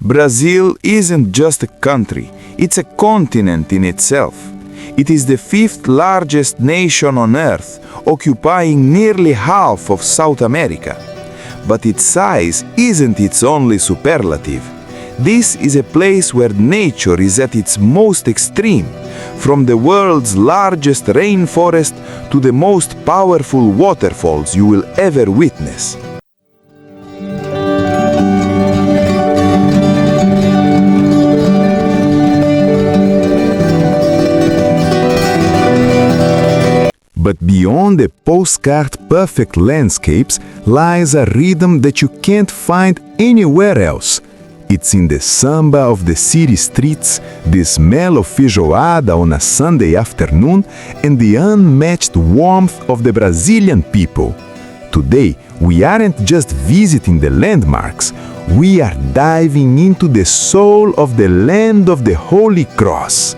Brazil isn't just a country, it's a continent in itself. It is the fifth largest nation on Earth, occupying nearly half of South America. But its size isn't its only superlative. This is a place where nature is at its most extreme, from the world's largest rainforest to the most powerful waterfalls you will ever witness. But beyond the postcard-perfect landscapes lies a rhythm that you can't find anywhere else. It's in the samba of the city streets, the smell of feijoada on a Sunday afternoon, and the unmatched warmth of the Brazilian people. Today, we aren't just visiting the landmarks, we are diving into the soul of the land of the Holy Cross.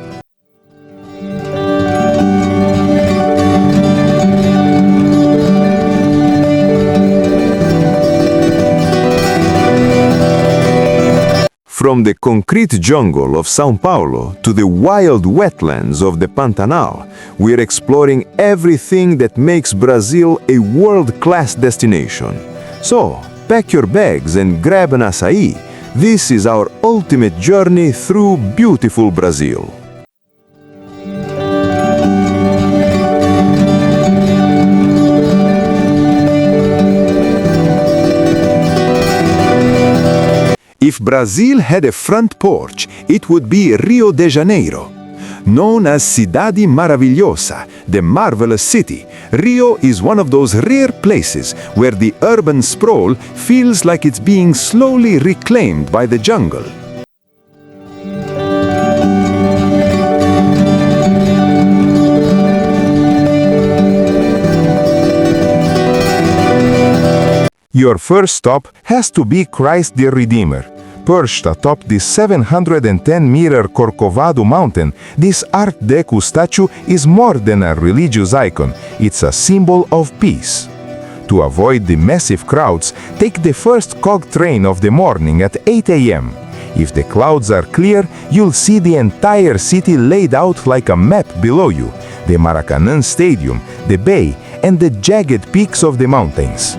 From the concrete jungle of São Paulo to the wild wetlands of the Pantanal, we're exploring everything that makes Brazil a world-class destination. So, pack your bags and grab an açaí. This is our ultimate journey through beautiful Brazil. If Brazil had a front porch, it would be Rio de Janeiro. Known as Cidade Maravilhosa, the marvelous city, Rio is one of those rare places where the urban sprawl feels like it's being slowly reclaimed by the jungle. Your first stop has to be Christ the Redeemer. Perched atop this 710-meter Corcovado mountain, this Art Deco statue is more than a religious icon, it's a symbol of peace. To avoid the massive crowds, take the first cog train of the morning at 8 a.m. If the clouds are clear, you'll see the entire city laid out like a map below you, the Maracanã Stadium, the bay, and the jagged peaks of the mountains.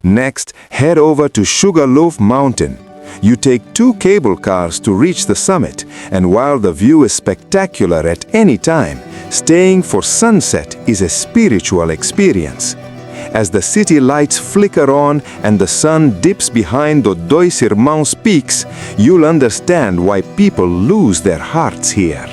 Next, head over to Sugarloaf Mountain. You take 2 cable cars to reach the summit, and while the view is spectacular at any time, staying for sunset is a spiritual experience. As the city lights flicker on and the sun dips behind the Dois Irmãos peaks, you'll understand why people lose their hearts here.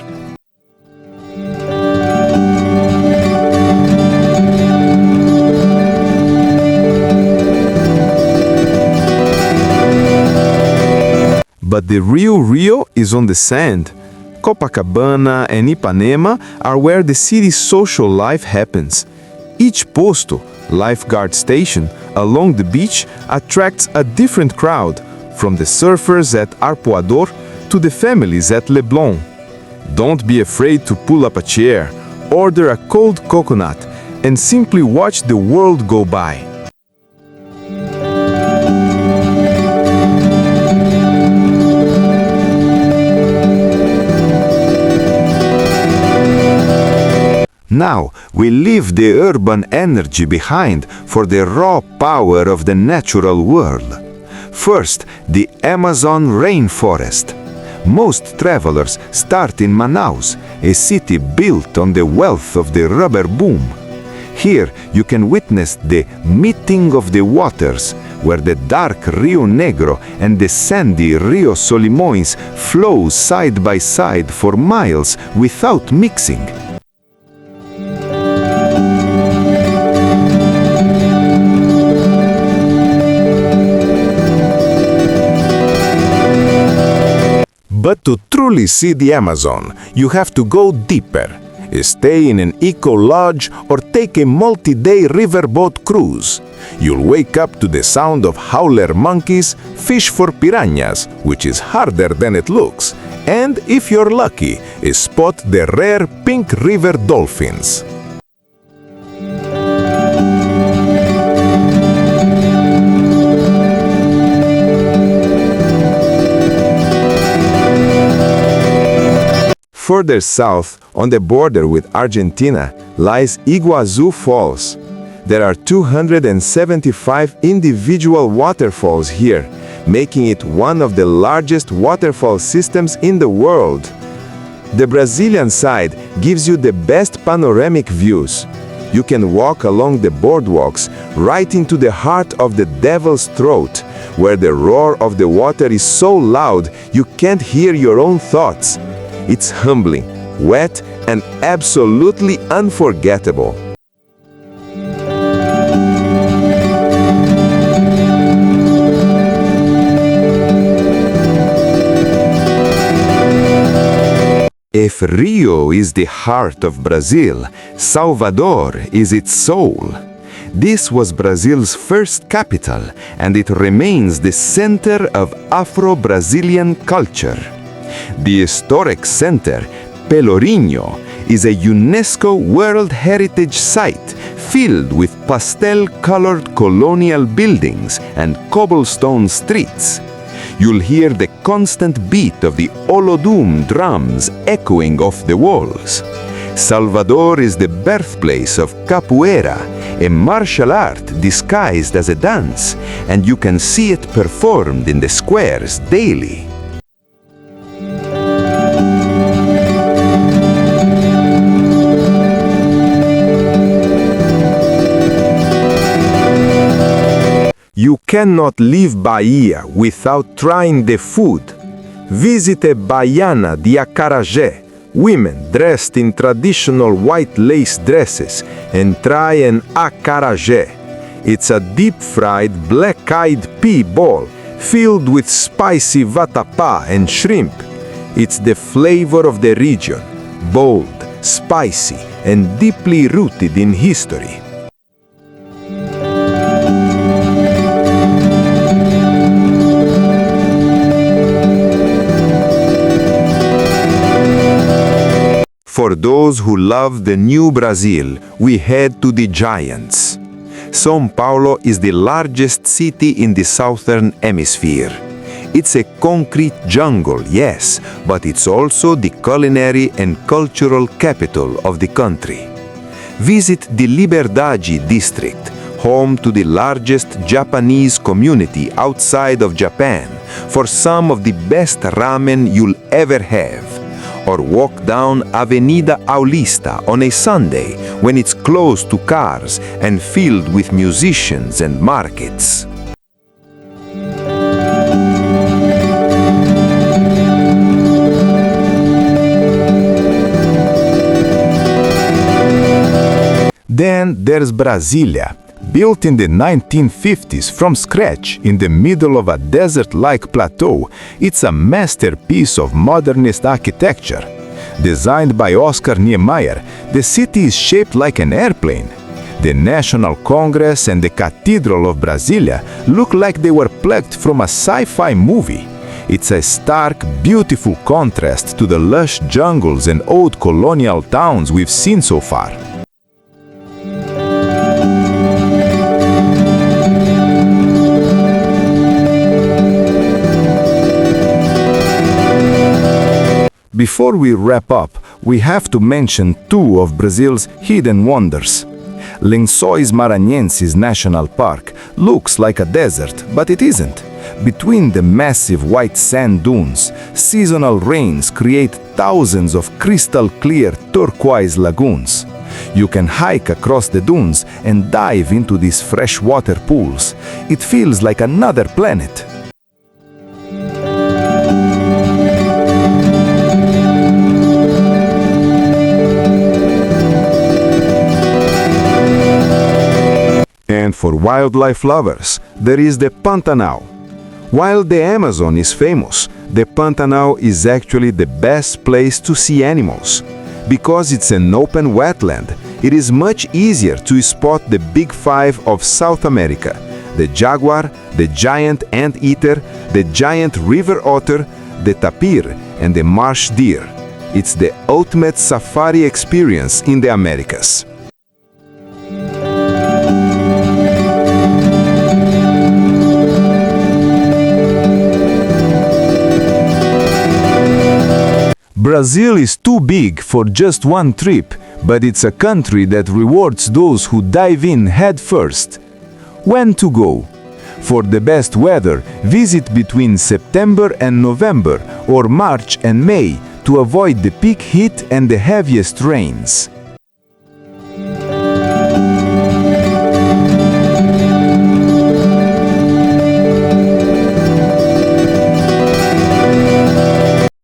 But the real Rio is on the sand. Copacabana and Ipanema are where the city's social life happens. Each posto, lifeguard station, along the beach attracts a different crowd, from the surfers at Arpoador to the families at Leblon. Don't be afraid to pull up a chair, order a cold coconut, and simply watch the world go by. Now, we leave the urban energy behind for the raw power of the natural world. First, the Amazon rainforest. Most travelers start in Manaus, a city built on the wealth of the rubber boom. Here, you can witness the meeting of the waters, where the dark Rio Negro and the sandy Rio Solimões flow side by side for miles without mixing. But to truly see the Amazon, you have to go deeper. Stay in an eco-lodge or take a multi-day riverboat cruise. You'll wake up to the sound of howler monkeys, fish for piranhas, which is harder than it looks, And if you're lucky, spot the rare pink river dolphins. Further south, on the border with Argentina, lies Iguazu Falls. There are 275 individual waterfalls here, making it one of the largest waterfall systems in the world. The Brazilian side gives you the best panoramic views. You can walk along the boardwalks right into the heart of the Devil's Throat, where the roar of the water is so loud you can't hear your own thoughts. It's humbling, wet, and absolutely unforgettable. If Rio is the heart of Brazil, Salvador is its soul. This was Brazil's first capital, and it remains the center of Afro-Brazilian culture. The historic center, Pelourinho, is a UNESCO World Heritage Site filled with pastel-colored colonial buildings and cobblestone streets. You'll hear the constant beat of the Olodum drums echoing off the walls. Salvador is the birthplace of capoeira, a martial art disguised as a dance, and you can see it performed in the squares daily. You cannot leave Bahia without trying the food. Visit a Baiana de Acarajé, women dressed in traditional white lace dresses, and try an acarajé. It's a deep-fried black-eyed pea ball filled with spicy vatapá and shrimp. It's the flavor of the region, bold, spicy, and deeply rooted in history. For those who love the new Brazil, we head to the giants. São Paulo is the largest city in the southern hemisphere. It's a concrete jungle, yes, but it's also the culinary and cultural capital of the country. Visit the Liberdade district, home to the largest Japanese community outside of Japan, for some of the best ramen you'll ever have. Or walk down Avenida Paulista on a Sunday when it's closed to cars and filled with musicians and markets. Then there's Brasília, built in the 1950s from scratch in the middle of a desert-like plateau. It's a masterpiece of modernist architecture. Designed by Oscar Niemeyer, the city is shaped like an airplane. The National Congress and the Cathedral of Brasília look like they were plucked from a sci-fi movie. It's a stark, beautiful contrast to the lush jungles and old colonial towns we've seen so far. Before we wrap up, we have to mention two of Brazil's hidden wonders. Lençóis Maranhenses National Park looks like a desert, but it isn't. Between the massive white sand dunes, seasonal rains create thousands of crystal-clear turquoise lagoons. You can hike across the dunes and dive into these freshwater pools. It feels like another planet. And for wildlife lovers, there is the Pantanal. While the Amazon is famous, the Pantanal is actually the best place to see animals. Because it's an open wetland, it is much easier to spot the big five of South America: the jaguar, the giant anteater, the giant river otter, the tapir, and the marsh deer. It's the ultimate safari experience in the Americas. Brazil is too big for just one trip, but it's a country that rewards those who dive in head first. When to go? For the best weather, visit between September and November or March and May to avoid the peak heat and the heaviest rains.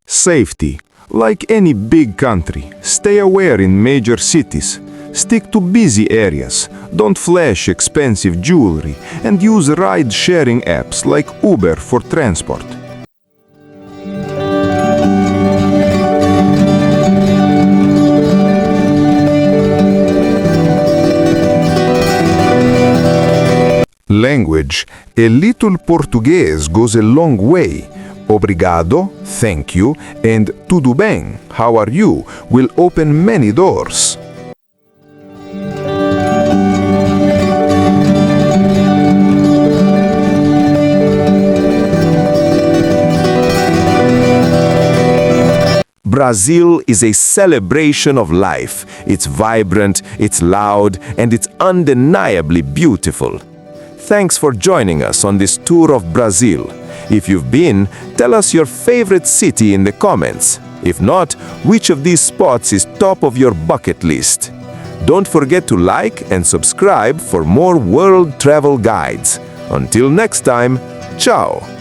Safety. Like any big country, stay aware in major cities. Stick to busy areas, don't flash expensive jewelry, and use ride-sharing apps like Uber for transport. Language. A little Portuguese goes a long way. Obrigado, thank you, and tudo bem, how are you, will open many doors. Brazil is a celebration of life. It's vibrant, it's loud, and it's undeniably beautiful. Thanks for joining us on this tour of Brazil. If you've been, tell us your favorite city in the comments. If not, which of these spots is top of your bucket list? Don't forget to like and subscribe for more world travel guides. Until next time, ciao!